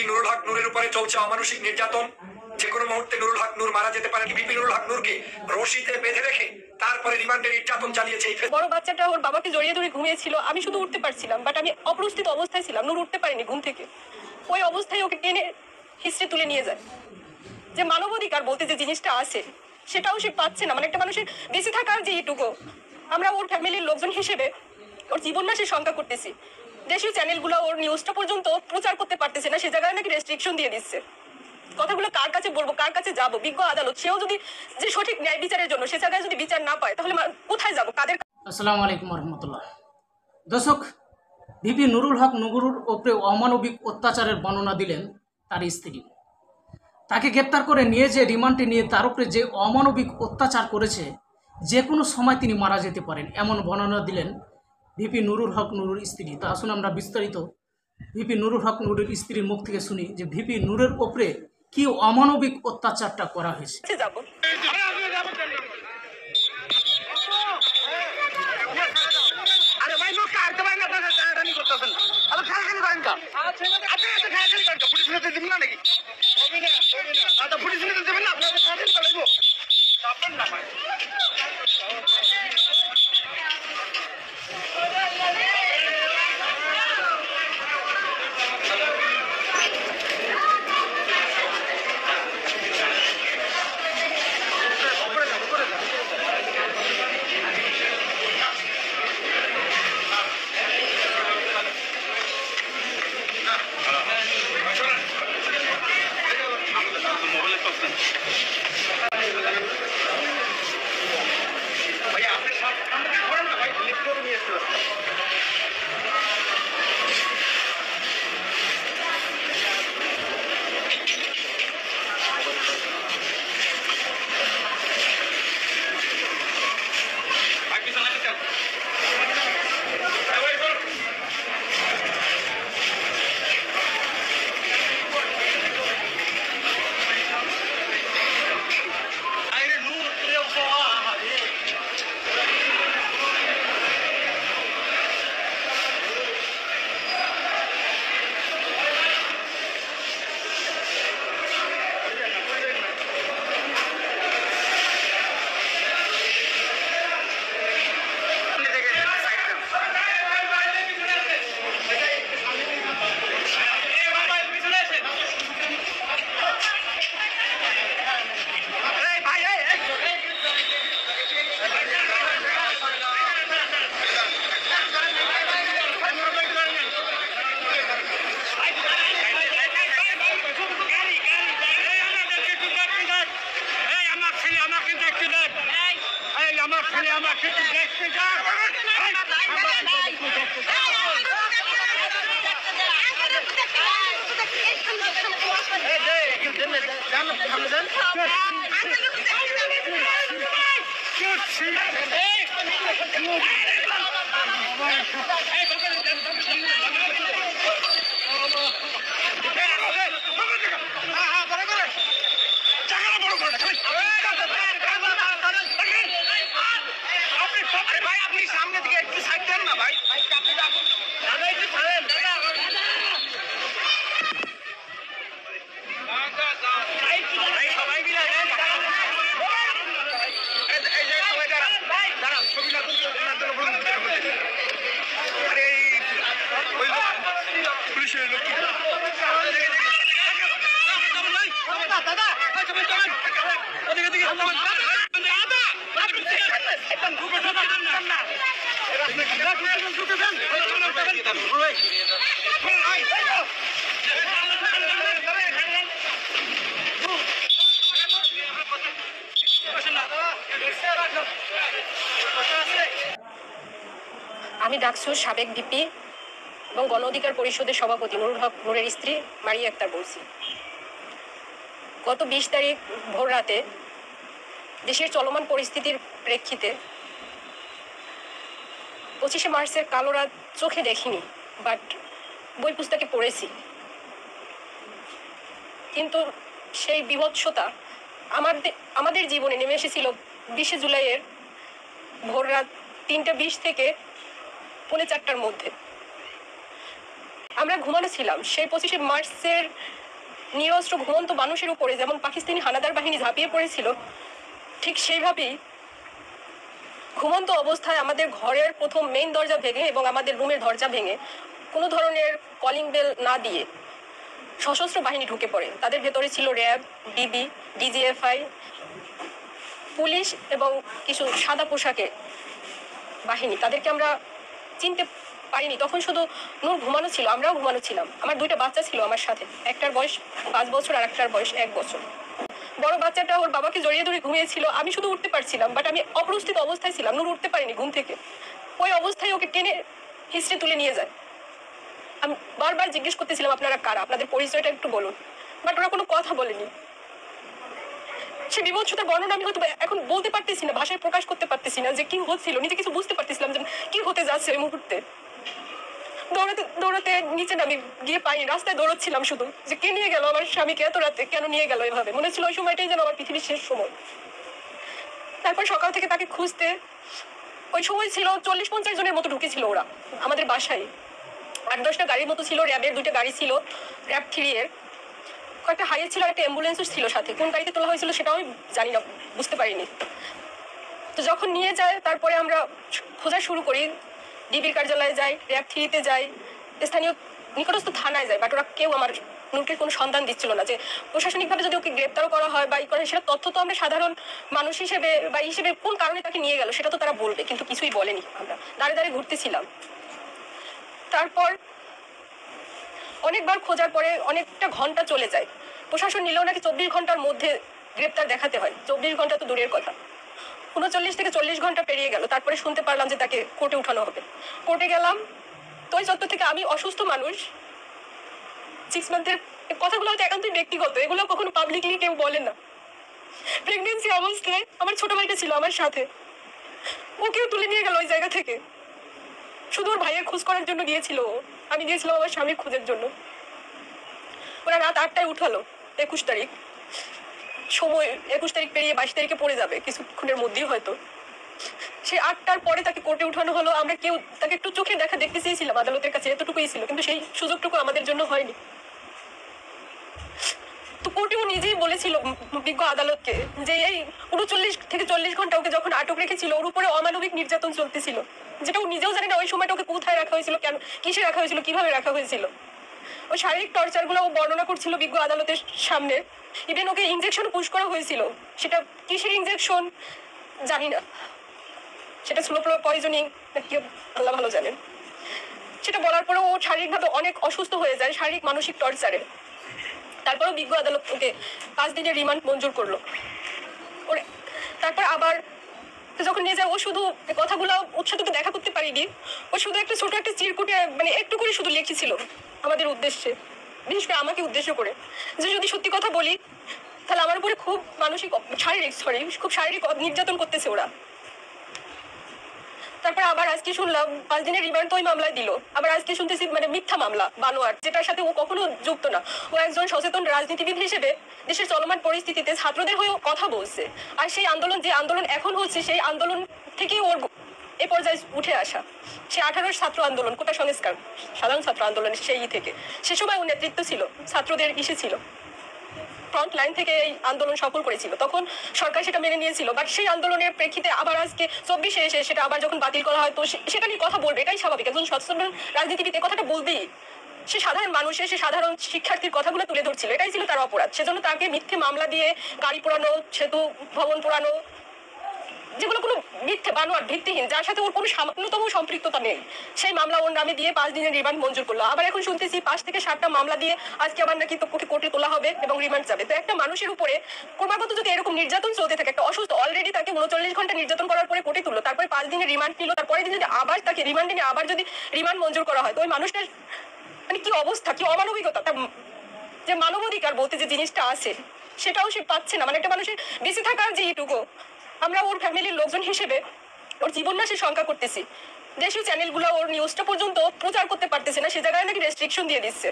নুরুল হক নূরের উপরে চলছে অমানসিক নির্যাতন। যে কোনো মুহূর্তে নুরুল হক নূর মারা যেতে পারে। বিপি নুরুল হক নূরকে রশিতে বেঁধে রেখে তারপরে রিমান্ডে নির্যাতন চালিয়েছে। বড় বাচ্চাটা ওর বাবাকে জড়িয়ে ধরে ঘুমিয়েছিল, আমি শুধু উঠতে পারছিলাম, বাট আমি অপ্রস্তুত অবস্থায় ছিলাম। নূর উঠতে পারিনি ঘুম থেকে। ওই অবস্থায় ওকে টেনে হিস্ট্রি তুলে নিয়ে যায়। যে মানবাধিকার বলতে যে জিনিসটা আছে সেটাও সে পাচ্ছে না। মানে একটা মানুষের বেঁচে থাকার যে এটুকু, আমরা ওর ফ্যামিলির লোকজন হিসেবে ওর জীবন না সে শঙ্কা করতেছি। দেশীয় চ্যানেলগুলো ওর নিউজটা পর্যন্ত প্রচার করতে পারতেছে না, সে জায়গায় নাকি রেস্ট্রিকশন দিয়ে দিচ্ছে। কথাগুলো কার কাছে বলবো, কার কাছে যাবো? বিজ্ঞ আদালত, সেও যদি যে সঠিক ন্যায় বিচারের জন্য সে জায়গায় যদি বিচার না পায় তাহলে কোথায় যাবো, কাদের? আসসালামু আলাইকুম রহমতুল্লাহ। দর্শক, ভিপি নুরুল হক নুরুর ওপরে অমানবিক অত্যাচারের বর্ণনা দিলেন তার স্ত্রী। তাকে গ্রেপ্তার করে নিয়ে যে রিমান্ডে নিয়ে তার উপরে যে অমানবিক অত্যাচার করেছে, যে কোনো সময় তিনি মারা যেতে পারেন এমন বর্ণনা দিলেন ভিপি নুরুল হক নুরুর স্ত্রী। তা আসুন আমরা বিস্তারিত ভিপি নুরুল হক নুরুর স্ত্রীর মুখ থেকে শুনি যে ভিপি নুরের ওপরে কি অমানবিক অত্যাচারটা করা হয়েছে। আমি ডাকসুর সাবেক ভিপি এবং গণ অধিকার পরিষদের সভাপতি নুরুল হক নূরের স্ত্রী মারিয়া আক্তার বলছি। গত 20 তারিখ ভোর রাতে দেশের চলমান পরিস্থিতির প্রেক্ষিতে 25 মার্চের কালো রাত চোখে দেখিনি, বাট বই পুস্তকে পড়েছি। কিন্তু সেই বীভৎসতা আমাদের জীবনে নেমে এসেছিল 20 জুলাইয়ের ভোর রাত 3:20 থেকে 3:45টার মধ্যে। আমরা ঘুমানো ছিলাম। সেই 25শে মার্চের নিরস্ত্র ঘুমন্ত মানুষের উপরে যেমন পাকিস্তানি হানাদার বাহিনী ঝাঁপিয়ে পড়েছিল, ঠিক সেইভাবেই ঘুমন্ত অবস্থায় আমাদের ঘরের প্রথম মেইন দরজা ভেঙে এবং আমাদের রুমের দরজা ভেঙে কোনো ধরনের কলিং বেল না দিয়ে সশস্ত্র বাহিনী ঢুকে পড়ে। তাদের ভেতরে ছিল র্যাব, ডিবি, ডিজিএফআই, পুলিশ এবং কিছু সাদা পোশাকে বাহিনী। তাদেরকে আমরা চিনতে পারিনি। তখন শুধু নূর ঘুমানো ছিল, আমরাও ঘুমানো ছিলাম। আমার 2টা বাচ্চা ছিল আমার সাথে, একটার বয়স 5 বছর আর একটার বয়স 1 বছর। বড় বাচ্চাটা ওর বাবাকে জড়িয়ে ধরে ঘুমিয়েছিল। আমি শুধু উঠতে পারছিলাম, বাট আমি অপ্রস্তুত অবস্থায় ছিলাম। নূর উঠতে পারিনি ঘুম থেকে। ওই অবস্থায় ওকে টেনে হিস্ট্রি তুলে নিয়ে যায়। আমি বারবার জিজ্ঞেস করতেছিলাম, আপনারা কারা, আপনাদের পরিচয়টা একটু বলুন, বাট ওরা কোনো কথা বলেনি। সে বিভৎসতার বর্ণনা আমি হয়তো এখন বলতে পারতেছি না, ভাষায় প্রকাশ করতে পারতেছি না যে কি হচ্ছিল, নিজে কিছু বুঝতে পারতেছিলাম যে কি হতে যাচ্ছে ওই মুহূর্তে। দৌড়াতে দৌড়াতে নিচে নামি গিয়ে পাইনি, রাস্তায় দৌড়াচ্ছিলাম শুধু যে কে নিয়ে গেল আমার স্বামীকে এত রাতে, কেন নিয়ে গেল এভাবে। মনে ছিল ওই সময়টাই যেন আমার পৃথিবীর শেষ সময়। তারপর সকাল থেকে তাকে খুঁজতে ওই সময় ছিল 40-50 জনের মতো ঢুকেছিল ওরা আমাদের বাসায়। 8-10টা গাড়ির মতো ছিল, র্যাবের 2টা গাড়ি ছিল, র্যাব 3 এর কয়েকটা হাইয়ে ছিল, একটা অ্যাম্বুলেন্সও ছিল সাথে। কোন গাড়িতে তোলা হয়েছিল সেটাও আমি জানি না, বুঝতে পারিনি। তো যখন নিয়ে যায় তারপরে আমরা খোঁজা শুরু করি, ডিবির কার্যালয়ে যাই, র্যাব 3-তে যাই, স্থানীয় নিকটস্থ থানায় যাই, বাট ওরা কেউ আমার নূরকে কোনো সন্ধান দিচ্ছিল না যে প্রশাসনিকভাবে যদি ওকে গ্রেপ্তারও করা হয় বা ই করে, সেটা তথ্য তো আমরা সাধারণ মানুষ হিসেবে বা হিসেবে কোন কারণে তাকে নিয়ে গেল সেটা তো তারা বলবে, কিন্তু কিছুই বলেনি। আমরা দাঁড়িয়ে দাঁড়িয়ে ঘুরতেছিলাম। তারপর অনেকবার খোঁজার পরে অনেকটা ঘন্টা চলে যায়। প্রশাসন নিলেও নাকি 24 ঘন্টার মধ্যে গ্রেপ্তার দেখাতে হয়। 24 ঘন্টা তো দূরের কথা, 39 থেকে 40 ঘন্টা পেরিয়ে গেল। তারপরে শুনতে পারলাম যে তাকে কোর্টে উঠানো হবে। কোর্টে গেলাম, তো ওই চত্বর থেকে, আমি অসুস্থ মানুষ, 6 মান্থের কথাগুলো হয়তো একান্তই ব্যক্তিগত, এগুলো কখনো পাবলিকলি কেউ বলে না। প্রেগনেন্সি অবস্থায় আমার ছোট ভাইটা ছিল আমার সাথে, ওকেও তুলে নিয়ে গেল ওই জায়গা থেকে। শুধু ওর ভাইয়ের খোঁজ করার জন্য গিয়েছিল ও, আমি গিয়েছিলাম আমার স্বামীর খোঁজের জন্য। ওরা রাত 8টায় উঠালো, 21 তারিখ। সময় 21 তারিখ পেরিয়ে 22 তারিখে পড়ে যাবে কিছুক্ষণের মধ্যেই হয়তো। সেই 8টার পরে তাকে কোর্টে উঠানো হলো। আমরা কেউ তাকে একটু চোখে দেখা দেখতে চেয়েছিলাম আদালতের কাছে, এতটুকুই ছিল, কিন্তু সেই সুযোগটুকু আমাদের জন্য হয়নি। তো কোর্টেও নিজেই বলেছিল বিজ্ঞ আদালতকে যে এই 39 থেকে 40 ঘন্টা ওকে যখন আটক রেখেছিল, ওর উপরে অমানবিক নির্যাতন চলতেছিল, যেটা ও নিজেও জানে না ওই সময়টা ওকে কোথায় রাখা হয়েছিল, কেন, কিসে রাখা হয়েছিল, কিভাবে রাখা হয়েছিল। ওই শারীরিক টর্চারগুলো ও বর্ণনা করছিল বিজ্ঞ আদালতের সামনে। ইভেন ওকে ইনজেকশন পুশ করা হয়েছিল, সেটা কিসের ইনজেকশন জানি না, সেটা স্লো পয়জনিং নাকি আল্লাহ ভালো জানেন। সেটা বলার পরেও ও শারীরিকভাবে অনেক অসুস্থ হয়ে যায়, শারীরিক মানসিক টর্চারে। তারপরেও বিজ্ঞ আদালত ওকে 5 দিনের রিমান্ড মঞ্জুর করলো। ওরে তারপর আবার যখন নিয়ে যায়, ও শুধু কথাগুলো ওর সাথে তো দেখা করতে পারিনি, ও শুধু একটা ছোট একটা চিরকুটে মানে একটু করে শুধু লিখেছিল আমাদের উদ্দেশ্যে, বিশেষ করে আমাকে উদ্দেশ্য করে, যে যদি সত্যি কথা বলি তাহলে আমার উপরে খুব খুব শারীরিক নির্যাতন করতেছে ওরা। তারপর আবার আজকে শুনলাম 5 দিনের রিমান্ড তো ওই মামলায় দিল। আবার আজকে শুনতেছি মানে মিথ্যা মামলা বানোয়ার, যেটার সাথে ও কখনো যুক্ত না। ও একজন সচেতন রাজনীতিবিদ হিসেবে দেশের চলমান পরিস্থিতিতে ছাত্রদের হয়েও কথা বলছে। আর সেই আন্দোলন, যে আন্দোলন এখন হচ্ছে, সেই আন্দোলন থেকেই ওর এ পর্যায়ে উঠে আসা। সে 18 ছাত্র আন্দোলন, কোটা সংস্কার, সাধারণ ছাত্র আন্দোলন, সেই থেকে সে সময় ওর নেতৃত্ব ছিল, ছাত্রদের ইসে ছিল, ফ্রন্ট লাইন থেকে এই আন্দোলন সফল করেছিল। তখন সরকার সেটা মেনে নিয়েছিল, বাট সেই আন্দোলনের প্রেক্ষিতে আবার আজকে 24-এ এসে সেটা আবার যখন বাতিল করা হয়, তো সেটা নিয়ে কথা বলবে, এটাই স্বাভাবিক। একজন সচেতন রাজনীতিবিদ কথাটা বলবেই। সে সাধারণ মানুষের, সে সাধারণ শিক্ষার্থীর কথাগুলো তুলে ধরছিল, এটাই ছিল তার অপরাধ। সেজন্য তাকে মিথ্যে মামলা দিয়ে গাড়ি পোড়ানো, সেতু ভবন পোড়ানো, যেগুলো কোনো মিথ্যে বানোয়ার ভিত্তিহীন, যার সাথে ওর কোনো সামান্যতম সম্পৃক্ততা নেই, সেই মামলা ওর নামে দিয়ে 5 দিনের রিমান্ড মঞ্জুর করলো। আবার এখন শুনতেছি 5 থেকে 7টা মামলা দিয়ে আজকে আবার নাকি ওকে কোর্টে তোলা হবে এবং রিমান্ড যাবে। তো একটা মানুষের উপরে ক্রমাগত যদি এরকম নির্যাতন চলতে থাকে, একটা অসুস্থ, অলরেডি তাকে 39 ঘন্টা নির্যাতন করার পরে কোর্টে তুললো, তারপরে 5 দিনের রিমান্ড নিল, তারপরে দিন যদি আবার তাকে রিমান্ডে নিয়ে আবার যদি রিমান্ড মঞ্জুর করা হয়, তো ওই মানুষটার মানে কি অবস্থা, কি অমানবিকতা, তার যে মানবাধিকার বলতে যে জিনিসটা আছে সেটাও সে পাচ্ছে না। মানে একটা মানুষের বেঁচে থাকার যে এইটুকু, আমরা ওর ফ্যামিলির লোকজন হিসেবে ওর জীবন না সে শঙ্কা করতেছি। দেশীয় চ্যানেলগুলো ওর নিউজটা পর্যন্ত প্রচার করতে পারতেছে না, সে জায়গায় নাকি রেস্ট্রিকশন দিয়ে দিচ্ছে।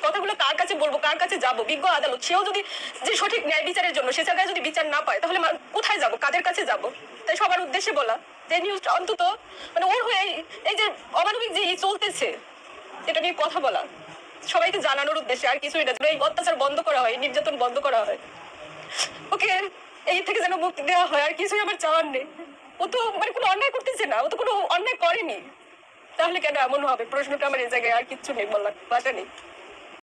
কথাগুলো কার কাছে বলবো, কার কাছে যাবো? বিজ্ঞ আদালত, সেও যদি যে সঠিক ন্যায় বিচারের জন্য সে জায়গায় যদি বিচার না পায়, তাহলে কোথায় যাব, কাদের কাছে যাব? তাই সবার উদ্দেশ্যে বলা যে নিউজটা অন্তত মানে ওর হয়ে এই যে অমানবিক যে চলতেছে এটা নিয়ে কথা বলা, সবাইকে জানানোর উদ্দেশ্যে, আর কিছুই না। এই অত্যাচার বন্ধ করা হয়, নির্যাতন বন্ধ করা হয়, ওকে এই থেকে যেন মুক্তি দেওয়া হয়, আর কিছুই আমার চাওয়ার নেই। ও তো মানে কোনো অন্যায় করতেছে না, ও তো কোনো অন্যায় করেনি, তাহলে কেন এমন হবে? প্রশ্নটা আমার এই জায়গায়, আর কিচ্ছু নেই বলার, বাটা নেই।